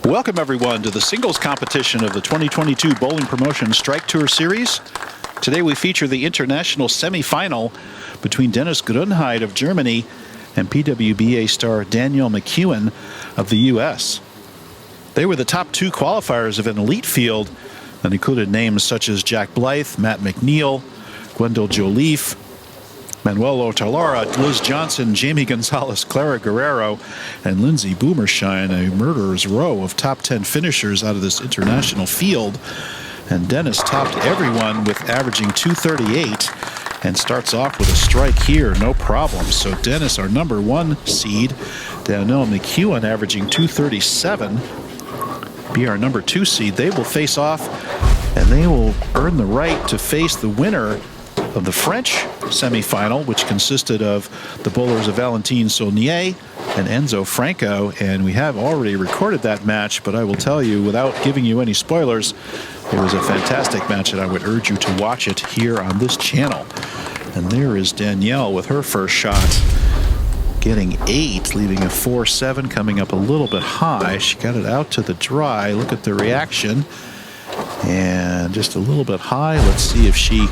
Welcome everyone to the singles competition of the 2022 Bowling Promotion Strike Tour Series. Today we feature the international semifinal between Dennis Grunheid of Germany and PWBA star Danielle McEwan of the US. They were the top two qualifiers of an elite field that included names such as Jack Blythe, Matt McNeil, Gwendolyn Joliffe, Manuel Otalara, Liz Johnson, Jamie Gonzalez, Clara Guerrero, and Lindsay Boomershine, a murderer's row of top 10 finishers out of this international field. And Dennis topped everyone with averaging 238 and starts off with a strike here, no problem. So Dennis, our number one seed, Danielle McEwan averaging 237, be our number two seed. They will face off and they will earn the right to face the winner of the French semifinal, which consisted of the bowlers of Valentine Saulnier and Enzo Franco. And we have already recorded that match, but I will tell you, without giving you any spoilers, it was a fantastic match, and I would urge you to watch it here on this channel. And there is Danielle with her first shot, getting 8, leaving a 4-7, coming up a little bit high. She got it out to the dry. Look at the reaction. And just a little bit high. Let's see if she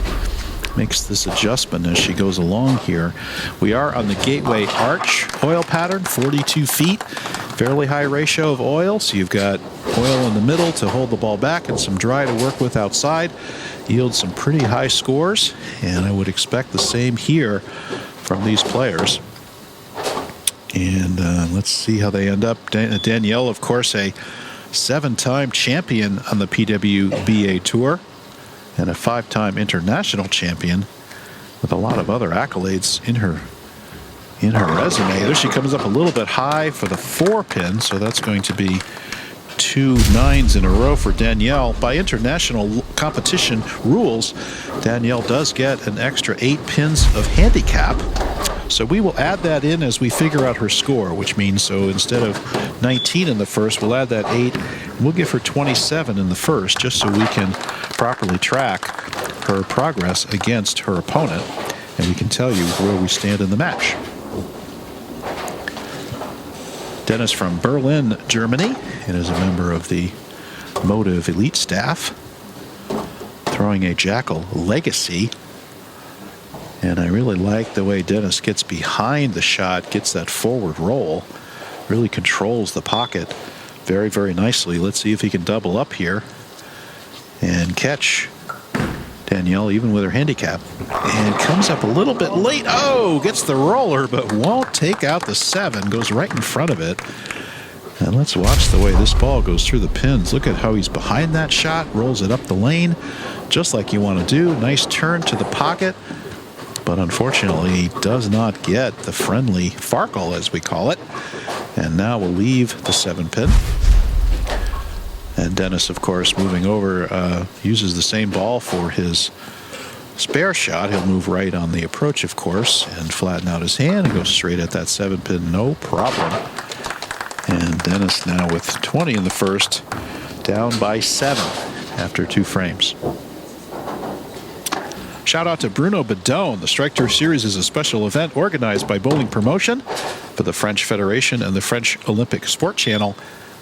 makes this adjustment as she goes along here. We are on the Gateway Arch oil pattern, 42 feet, fairly high ratio of oil. So you've got oil in the middle to hold the ball back and some dry to work with outside. Yields some pretty high scores, and I would expect the same here from these players. And let's see how they end up. Danielle, of course, a 7-time champion on the PWBA Tour and a 5-time international champion with a lot of other accolades in her resume. There she comes up a little bit high for the 4-pin, so that's going to be 2 9s in a row for Danielle. By international competition rules, Danielle does get an extra 8 pins of handicap. So we will add that in as we figure out her score, which means, so instead of 19 in the first, we'll add that 8. And we'll give her 27 in the first, just so we can properly track her progress against her opponent, and we can tell you where we stand in the match. Dennis from Berlin, Germany, and is a member of the Motive Elite staff, throwing a Jackal Legacy. And I really like the way Dennis gets behind the shot, gets that forward roll, really controls the pocket very, very nicely. Let's see if he can double up here and catch Danielle even with her handicap. And comes up a little bit late. Oh, gets the roller, but won't take out the 7. Goes right in front of it. And let's watch the way this ball goes through the pins. Look at how he's behind that shot, rolls it up the lane, just like you want to do. Nice turn to the pocket. But unfortunately, he does not get the friendly Farkle, as we call it. And now we'll leave the 7-pin. And Dennis, of course, moving over, uses the same ball for his spare shot. He'll move right on the approach, of course, and flatten out his hand and go straight at that 7-pin, no problem. And Dennis now with 20 in the first, down by 7 after 2 frames. Shout out to Bruno Bedone. The Strike Tour Series is a special event organized by Bowling Promotion for the French Federation and the French Olympic Sport Channel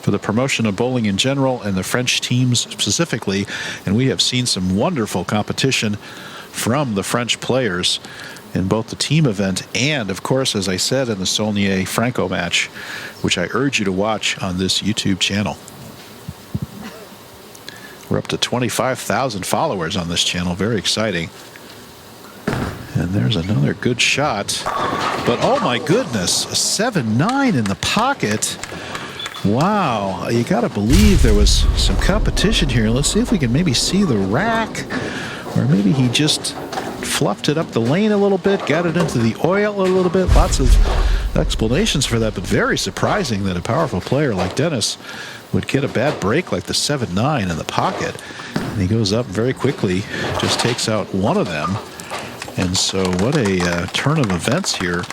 for the promotion of bowling in general and the French teams specifically. And we have seen some wonderful competition from the French players in both the team event and, of course, as I said, in the Saulnier-Franco match, which I urge you to watch on this YouTube channel. We're up to 25,000 followers on this channel. Very exciting. And there's another good shot. But oh my goodness, a 7-9 in the pocket. Wow, you got to believe there was some competition here. Let's see if we can maybe see the rack, or maybe he just fluffed it up the lane a little bit, got it into the oil a little bit. Lots of explanations for that, but very surprising that a powerful player like Dennis would get a bad break like the 7-9 in the pocket. And he goes up very quickly, just takes out one of them. And so what a turn of events here.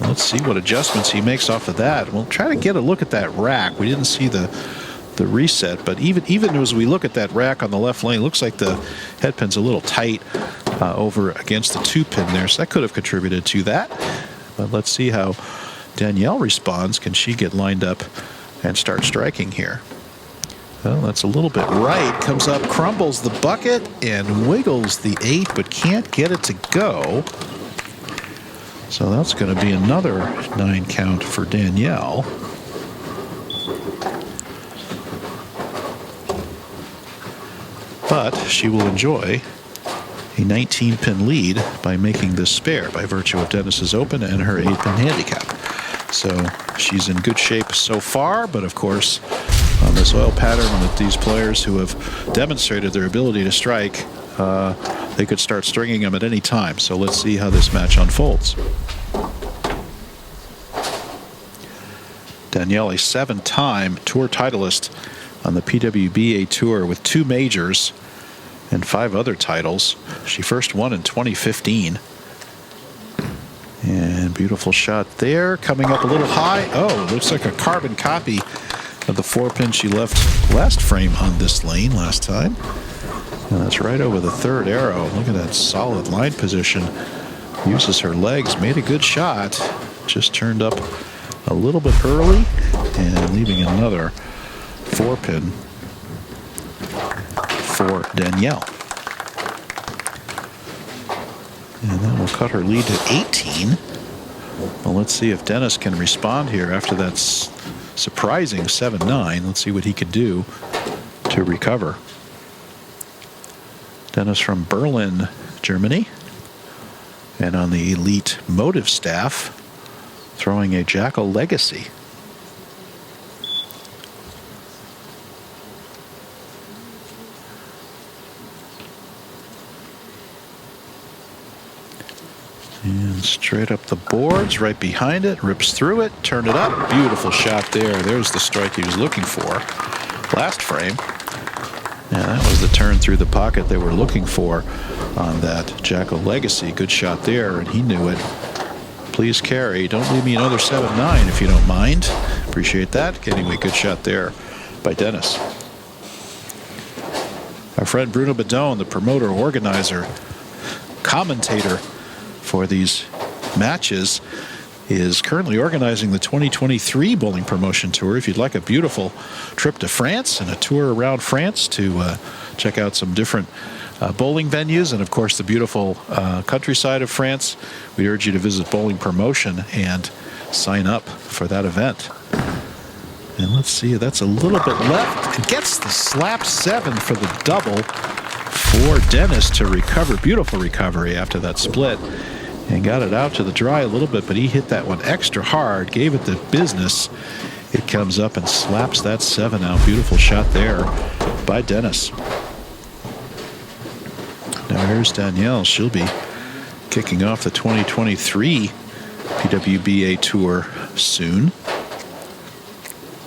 Let's see what adjustments he makes off of that. We'll try to get a look at that rack. We didn't see the reset, but even as we look at that rack on the left lane, looks like the head pin's a little tight over against the 2-pin there, so that could have contributed to that. But let's see how Danielle responds. Can she get lined up and start striking here? Well, that's a little bit right. Comes up, crumbles the bucket, and wiggles the 8, but can't get it to go. So that's going to be another 9 count for Danielle. But she will enjoy a 19-pin lead by making this spare by virtue of Dennis's open and her 8-pin handicap. So she's in good shape so far, but of course on this oil pattern with these players who have demonstrated their ability to strike, they could start stringing them at any time. So let's see how this match unfolds. Danielle, a 7-time tour titleist on the PWBA Tour with 2 majors and 5 other titles. She first won in 2015. And beautiful shot there. Coming up a little high. Oh, looks like a carbon copy of the 4-pin she left last frame on this lane last time. And that's right over the 3rd arrow. Look at that solid line position. Uses her legs. Made a good shot. Just turned up a little bit early and leaving another 4-pin for Danielle. And that will cut her lead to 18. Well, let's see if Dennis can respond here after that surprising 7-9. Let's see what he could do to recover. Dennis from Berlin, Germany, and on the elite motive staff, throwing a Jackal Legacy. And straight up the boards, right behind it, rips through it, turn it up. Beautiful shot there. There's the strike he was looking for last frame. And that was the turn through the pocket they were looking for on that Jackal Legacy. Good shot there, and he knew it. Please carry. Don't leave me another 7-9 if you don't mind. Appreciate that. Anyway, good shot there by Dennis. Our friend Bruno Bedone, the promoter, organizer, commentator for these matches, is currently organizing the 2023 Bowling Promotion Tour. If you'd like a beautiful trip to France and a tour around France to check out some different bowling venues and, of course, the beautiful countryside of France, we urge you to visit Bowling Promotion and sign up for that event. And let's see, that's a little bit left. It gets the slap 7 for the double for Dennis to recover. Beautiful recovery after that split. And got it out to the dry a little bit, but he hit that one extra hard, gave it the business. It comes up and slaps that 7 out. Beautiful shot there by Dennis. Now here's Danielle. She'll be kicking off the 2023 PWBA Tour soon.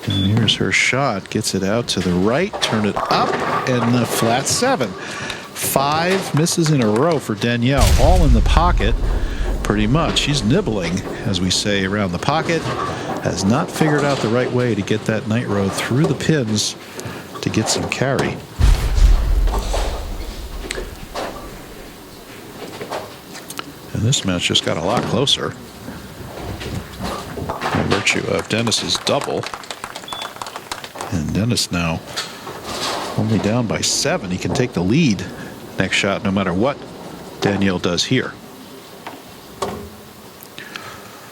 And here's her shot. Gets it out to the right, turn it up, and the flat 7. 5 misses in a row for Danielle, all in the pocket. Pretty much. She's nibbling, as we say, around the pocket. Has not figured out the right way to get that night road through the pins to get some carry. And this match just got a lot closer by virtue of Dennis's double. And Dennis now only down by 7. He can take the lead next shot no matter what Danielle does here.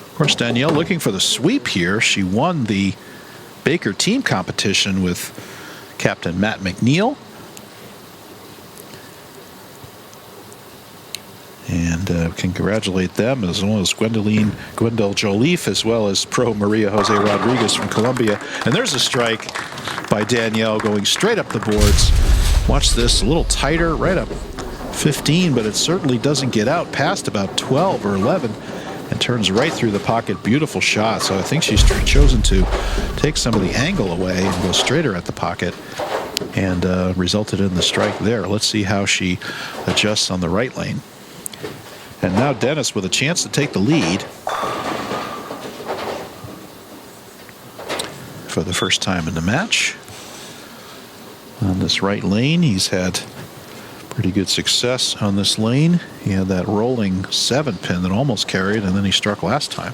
Of course, Danielle looking for the sweep here. She won the Baker team competition with Captain Matt McNeil. And congratulate them, as well as Gwendol Joliffe, as well as pro Maria Jose Rodriguez from Colombia. And there's a strike by Danielle going straight up the boards. Watch this, a little tighter, right up 15, but it certainly doesn't get out past about 12 or 11. and turns right through the pocket. Beautiful shot. So I think she's chosen to take some of the angle away and go straighter at the pocket, and resulted in the strike there. Let's see how she adjusts on the right lane. And now Dennis with a chance to take the lead for the first time in the match. On this right lane, he's had pretty good success on this lane. He had that rolling 7-pin that almost carried, and then he struck last time.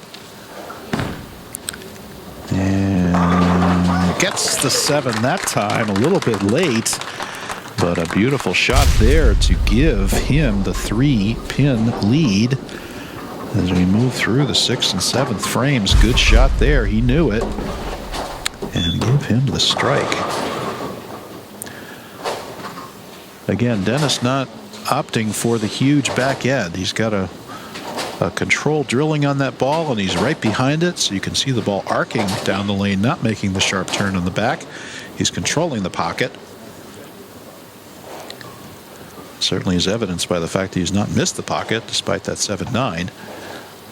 And gets the 7 that time, a little bit late, but a beautiful shot there to give him the 3-pin lead as we move through the 6th and 7th frames. Good shot there. He knew it. And give him the strike. Again, Dennis not opting for the huge back end. He's got a control drilling on that ball, and he's right behind it, so you can see the ball arcing down the lane, not making the sharp turn on the back. He's controlling the pocket. Certainly is evidenced by the fact that he's not missed the pocket despite that 7-9.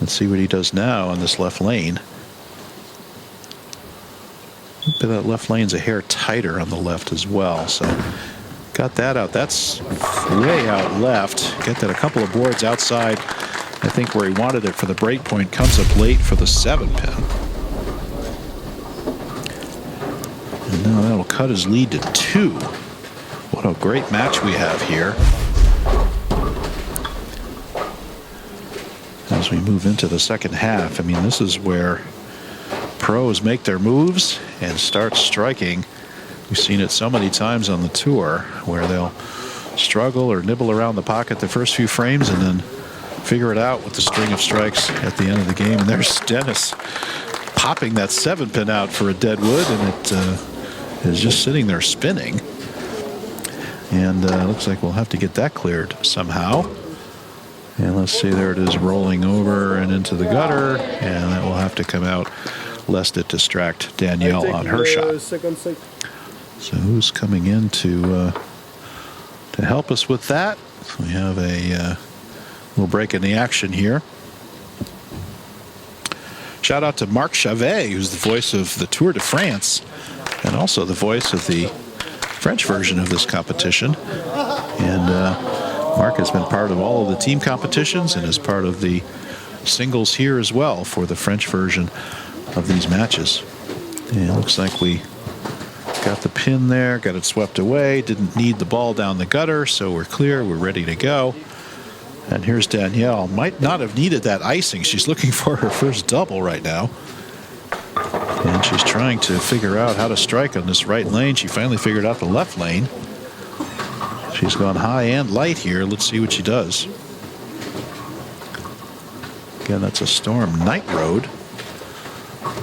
Let's see what he does now on this left lane. But that left lane's a hair tighter on the left as well, so got that out. That's way out left. Get that a couple of boards outside, I think, where he wanted it for the break point. Comes up late for the 7-pin. And now that'll cut his lead to 2. What a great match we have here. As we move into the second half, I mean, this is where pros make their moves and start striking. We've seen it so many times on the tour where they'll struggle or nibble around the pocket the first few frames and then figure it out with the string of strikes at the end of the game. And there's Dennis popping that 7-pin out for a dead wood, and it is just sitting there spinning. And looks like we'll have to get that cleared somehow. And let's see, there it is, rolling over and into the gutter, and that will have to come out lest it distract Danielle on her shot. So who's coming in to help us with that? So we have a little break in the action here. Shout out to Marc Chavet, who's the voice of the Tour de France and also the voice of the French version of this competition. And Marc has been part of all of the team competitions and is part of the singles here as well for the French version of these matches. And it looks like we got the pin there, got it swept away, didn't need the ball down the gutter, so we're clear, we're ready to go. And here's Danielle. Might not have needed that icing. She's looking for her first double right now. And she's trying to figure out how to strike on this right lane. She finally figured out the left lane. She's gone high and light here. Let's see what she does. Again, that's a Storm Night Road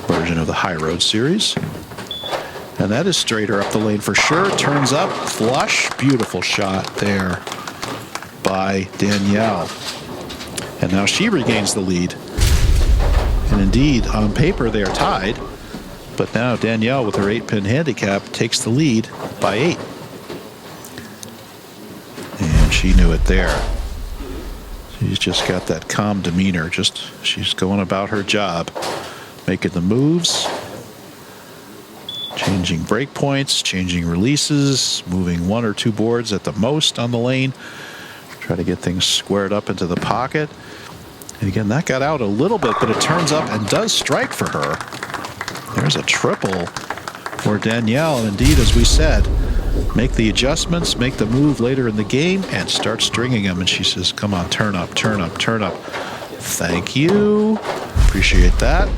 version of the High Road series. And that is straighter up the lane for sure. Turns up, flush. Beautiful shot there by Danielle. And now she regains the lead. And indeed, on paper, they are tied. But now Danielle, with her 8-pin handicap, takes the lead by 8. And she knew it there. She's just got that calm demeanor. She's going about her job, making the moves, changing break points, changing releases, moving 1 or 2 boards at the most on the lane. Try to get things squared up into the pocket. And again, that got out a little bit, but it turns up and does strike for her. There's a triple for Danielle. And indeed, as we said, make the adjustments, make the move later in the game, and start stringing them. And she says, come on, turn up, turn up, turn up. Thank you. Appreciate that.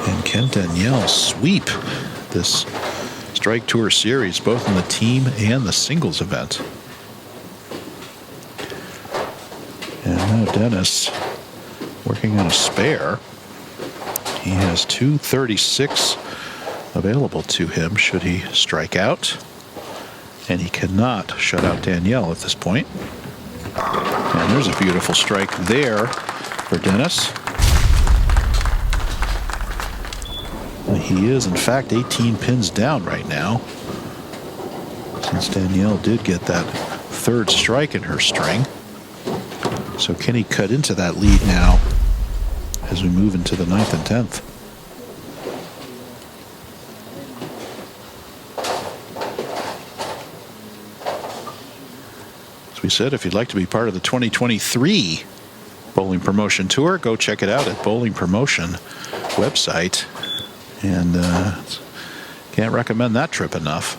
And can Danielle sweep this Strike Tour series, both in the team and the singles event? And now Dennis working on a spare. He has 236 available to him should he strike out. And he cannot shut out Danielle at this point. And there's a beautiful strike there for Dennis. He is, in fact, 18 pins down right now, since Danielle did get that 3rd strike in her string. So can he cut into that lead now as we move into the 9th and 10th? As we said, if you'd like to be part of the 2023 Bowling Promotion Tour, go check it out at Bowling Promotion website. And can't recommend that trip enough.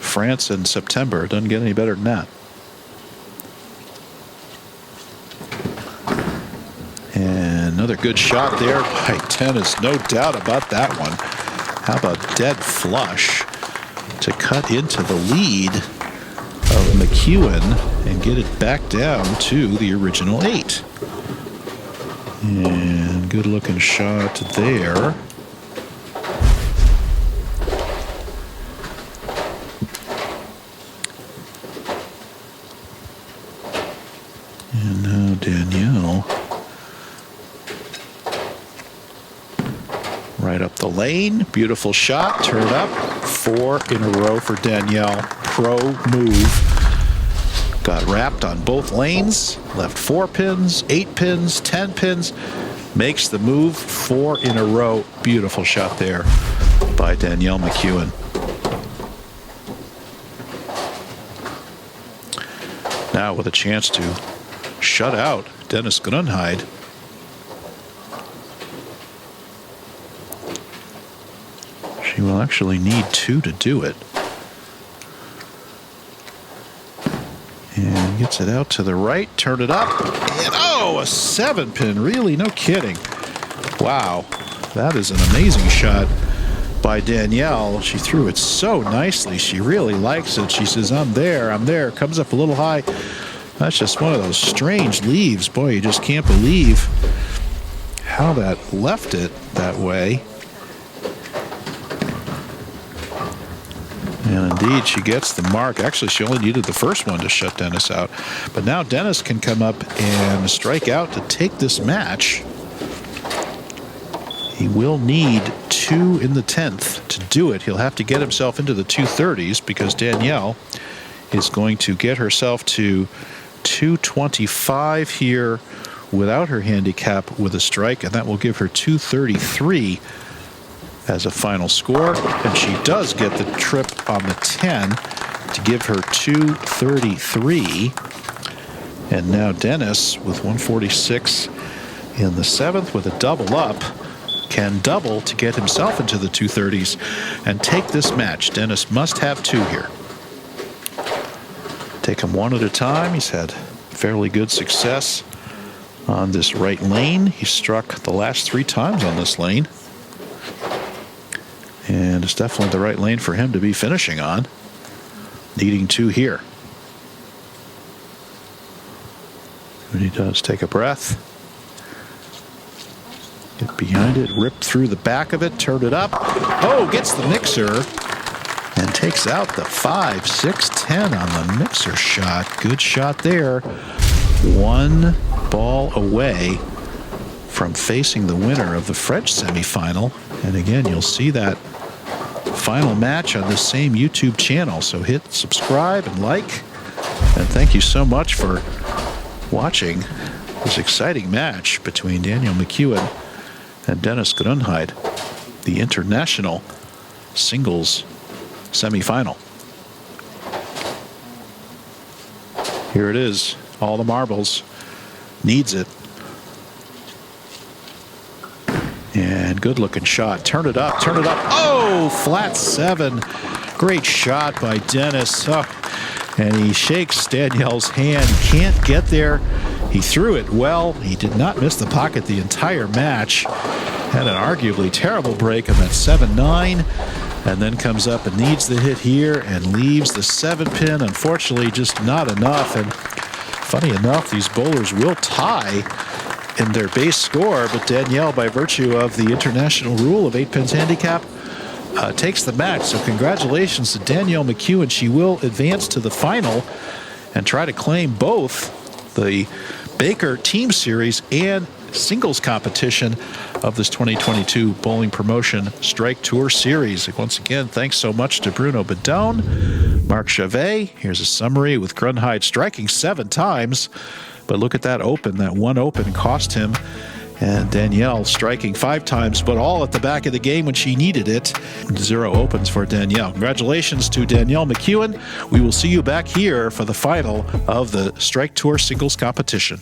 France in September. Doesn't get any better than that. And another good shot there by Dennis. No doubt about that one. How about dead flush to cut into the lead of McEwan and get it back down to the original 8. And good looking shot there. And now Danielle right up the lane. Beautiful shot. Turn it up. 4 in a row for Danielle. Pro move. Got wrapped on both lanes. Left 4 pins, 8 pins, 10 pins. Makes the move 4 in a row. Beautiful shot there by Danielle McEwan. Now with a chance to shut out Dennis Grunheid. She will actually need 2 to do it. And gets it out to the right, turn it up, and oh, a 7-pin, really, no kidding. Wow, that is an amazing shot by Danielle. She threw it so nicely. She really likes it. She says, I'm there, comes up a little high. That's just one of those strange leaves. Boy, you just can't believe how that left it that way. And indeed, she gets the mark. Actually, she only needed the first one to shut Dennis out. But now Dennis can come up and strike out to take this match. He will need 2 in the 10th to do it. He'll have to get himself into the 230s because Danielle is going to get herself to 225 here without her handicap with a strike, and that will give her 233 as a final score. And she does get the trip on the 10 to give her 233. And now Dennis with 146 in the 7th with a double up can double to get himself into the 230s and take this match. Dennis must have 2 here. Take him one at a time. He's had fairly good success on this right lane. He struck the last 3 times on this lane. And it's definitely the right lane for him to be finishing on. Needing 2 here. When he does take a breath. Get behind it, rip through the back of it, turn it up. Oh, gets the mixer. And takes out the 5, 6, 10 on the mixer shot. Good shot there. 1 ball away from facing the winner of the French semifinal. And again, you'll see that final match on this same YouTube channel. So hit subscribe and like. And thank you so much for watching this exciting match between Danielle McEwan and Dennis Grunheid, the international singles semifinal. Here it is. All the marbles. Needs it. And good looking shot. Turn it up. Turn it up. Oh, flat 7. Great shot by Dennis. Oh, and he shakes Danielle's hand. Can't get there. He threw it well. He did not miss the pocket the entire match. Had an arguably terrible break on that 7-9. And then comes up and needs the hit here and leaves the 7-pin. Unfortunately, just not enough. And funny enough, these bowlers will tie in their base score, but Danielle, by virtue of the international rule of 8 pins handicap, takes the match. So congratulations to Danielle McEwan. She will advance to the final and try to claim both the Baker Team Series and singles competition of this 2022 Bowling Promotion Strike Tour Series. Once again, thanks so much to Bruno Bedone, Mark Chavet. Here's a summary with Grunheid striking 7 times. But look at that open. That one open cost him. And Danielle striking 5 times, but all at the back of the game when she needed it. 0 opens for Danielle. Congratulations to Danielle McEwan. We will see you back here for the final of the Strike Tour Singles Competition.